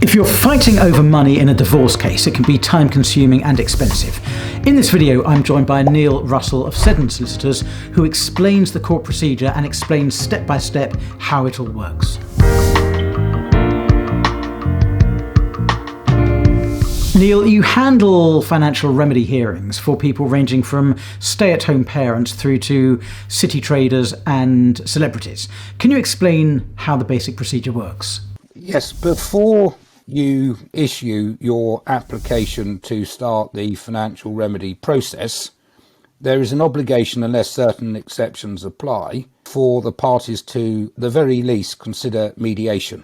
If you're fighting over money in a divorce case, it can be time-consuming and expensive. In this video, I'm joined by Neil Russell of Seddon Solicitors, who explains the court procedure and explains step-by-step how it all works. Neil, you handle financial remedy hearings for people ranging from stay-at-home parents through to city traders and celebrities. Can you explain how the basic procedure works? Yes, before you issue your application to start the financial remedy process, there is an obligation, unless certain exceptions apply, for the parties to, the very least, consider mediation.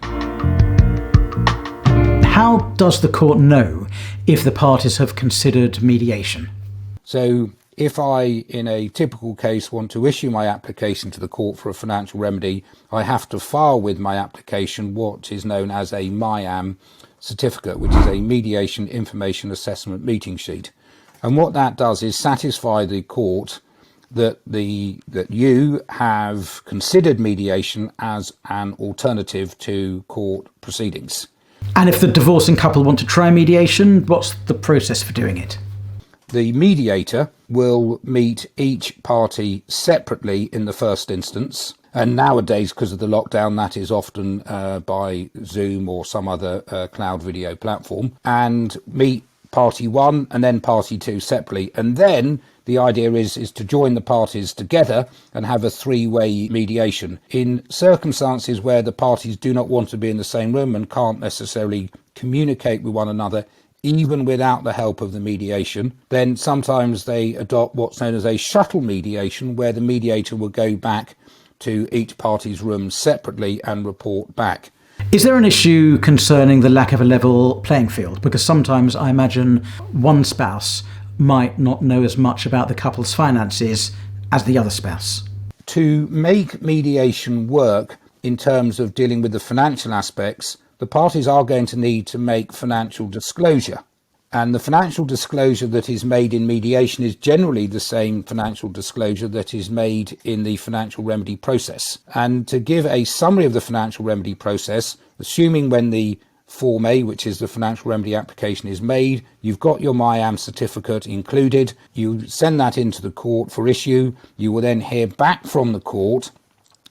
How does the court know if the parties have considered mediation? So if I, in a typical case, want to issue my application to the court for a financial remedy, I have to file with my application what is known as a MIAM certificate, which is a Mediation Information Assessment Meeting Sheet. And what that does is satisfy the court that you have considered mediation as an alternative to court proceedings. And if the divorcing couple want to try mediation, what's the process for doing it? The mediator will meet each party separately in the first instance. And nowadays, because of the lockdown, that is often by Zoom or some other cloud video platform, and meet party one and then party two separately. And then the idea is to join the parties together and have a three-way mediation. In circumstances where the parties do not want to be in the same room and can't necessarily communicate with one another, even without the help of the mediation, then sometimes they adopt what's known as a shuttle mediation, where the mediator will go back to each party's room separately and report back. Is there an issue concerning the lack of a level playing field? Because sometimes I imagine one spouse might not know as much about the couple's finances as the other spouse. To make mediation work in terms of dealing with the financial aspects, the parties are going to need to make financial disclosure. And the financial disclosure that is made in mediation is generally the same financial disclosure that is made in the financial remedy process. And to give a summary of the financial remedy process, assuming when the Form A, which is the financial remedy application, is made, you've got your MIAM certificate included, you send that into the court for issue, you will then hear back from the court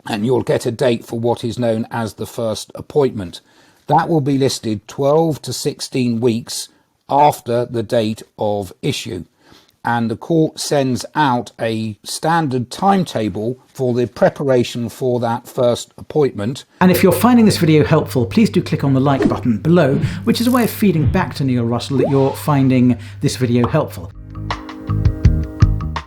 and you'll get a date for what is known as the first appointment. That will be listed 12 to 16 weeks after the date of issue. And the court sends out a standard timetable for the preparation for that first appointment. And if you're finding this video helpful, please do click on the like button below, which is a way of feeding back to Neil Russell that you're finding this video helpful.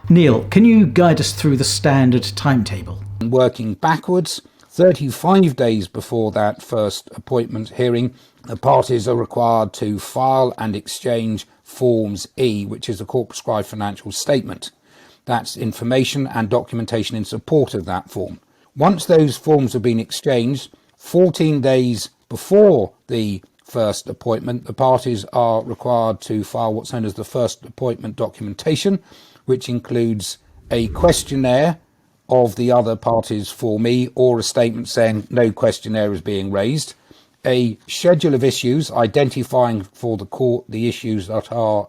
Neil, can you guide us through the standard timetable? Working backwards, 35 days before that first appointment hearing, the parties are required to file and exchange Forms E, which is a court-prescribed financial statement. That's information and documentation in support of that form. Once those forms have been exchanged, 14 days before the first appointment, the parties are required to file what's known as the first appointment documentation, which includes a questionnaire of the other party's Form E, or a statement saying no questionnaire is being raised, a schedule of issues identifying for the court the issues that are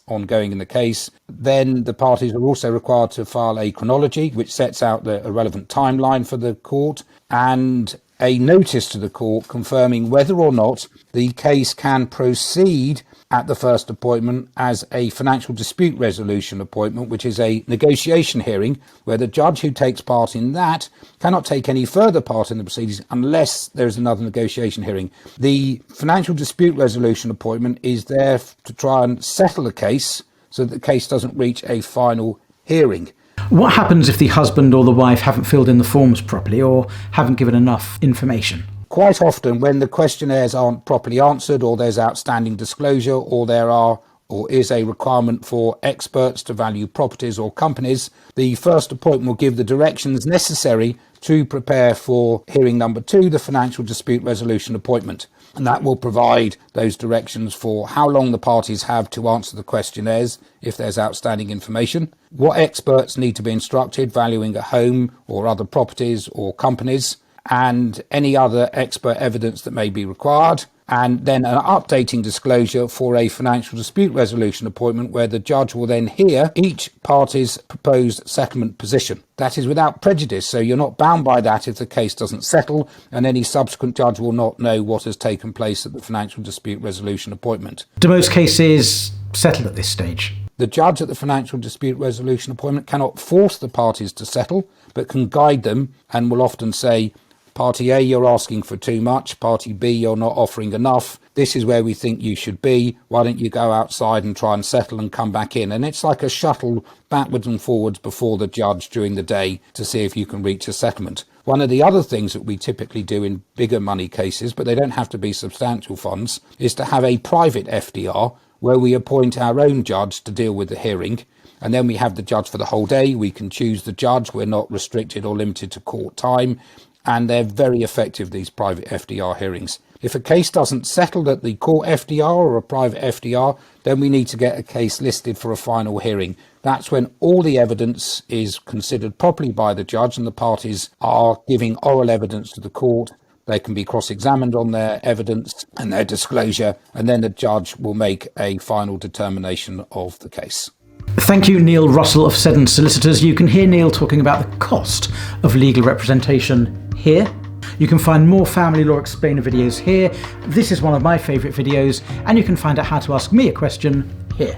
ongoing in the case. Then the parties are also required to file a chronology, which sets out a relevant timeline for the court, and a notice to the court confirming whether or not the case can proceed at the first appointment as a financial dispute resolution appointment, which is a negotiation hearing where the judge who takes part in that cannot take any further part in the proceedings unless there is another negotiation hearing. The financial dispute resolution appointment is there to try and settle the case so that the case doesn't reach a final hearing. What happens if the husband or the wife haven't filled in the forms properly or haven't given enough information? Quite often, when the questionnaires aren't properly answered, or there's outstanding disclosure, or there are or is a requirement for experts to value properties or companies, the first appointment will give the directions necessary to prepare for hearing number 2, the financial dispute resolution appointment. And that will provide those directions for how long the parties have to answer the questionnaires if there's outstanding information, what experts need to be instructed valuing a home or other properties or companies, and any other expert evidence that may be required, and then an updating disclosure for a financial dispute resolution appointment where the judge will then hear each party's proposed settlement position. That is without prejudice, so you're not bound by that if the case doesn't settle, and any subsequent judge will not know what has taken place at the financial dispute resolution appointment. Do most cases settle at this stage? The judge at the financial dispute resolution appointment cannot force the parties to settle, but can guide them and will often say, Party A, you're asking for too much. Party B, you're not offering enough. This is where we think you should be. Why don't you go outside and try and settle and come back in? And it's like a shuttle backwards and forwards before the judge during the day to see if you can reach a settlement. One of the other things that we typically do in bigger money cases, but they don't have to be substantial funds, is to have a private FDR where we appoint our own judge to deal with the hearing. And then we have the judge for the whole day. We can choose the judge. We're not restricted or limited to court time. And they're very effective, these private FDR hearings. If a case doesn't settle at the court FDR or a private FDR, then we need to get a case listed for a final hearing. That's when all the evidence is considered properly by the judge and the parties are giving oral evidence to the court. They can be cross-examined on their evidence and their disclosure, and then the judge will make a final determination of the case. Thank you, Neil Russell of Seddon Solicitors. You can hear Neil talking about the cost of legal representation here. You can find more Family Law Explainer videos here. This is one of my favourite videos, and you can find out how to ask me a question here.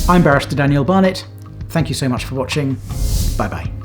I'm Barrister Daniel Barnett. Thank you so much for watching. Bye-bye.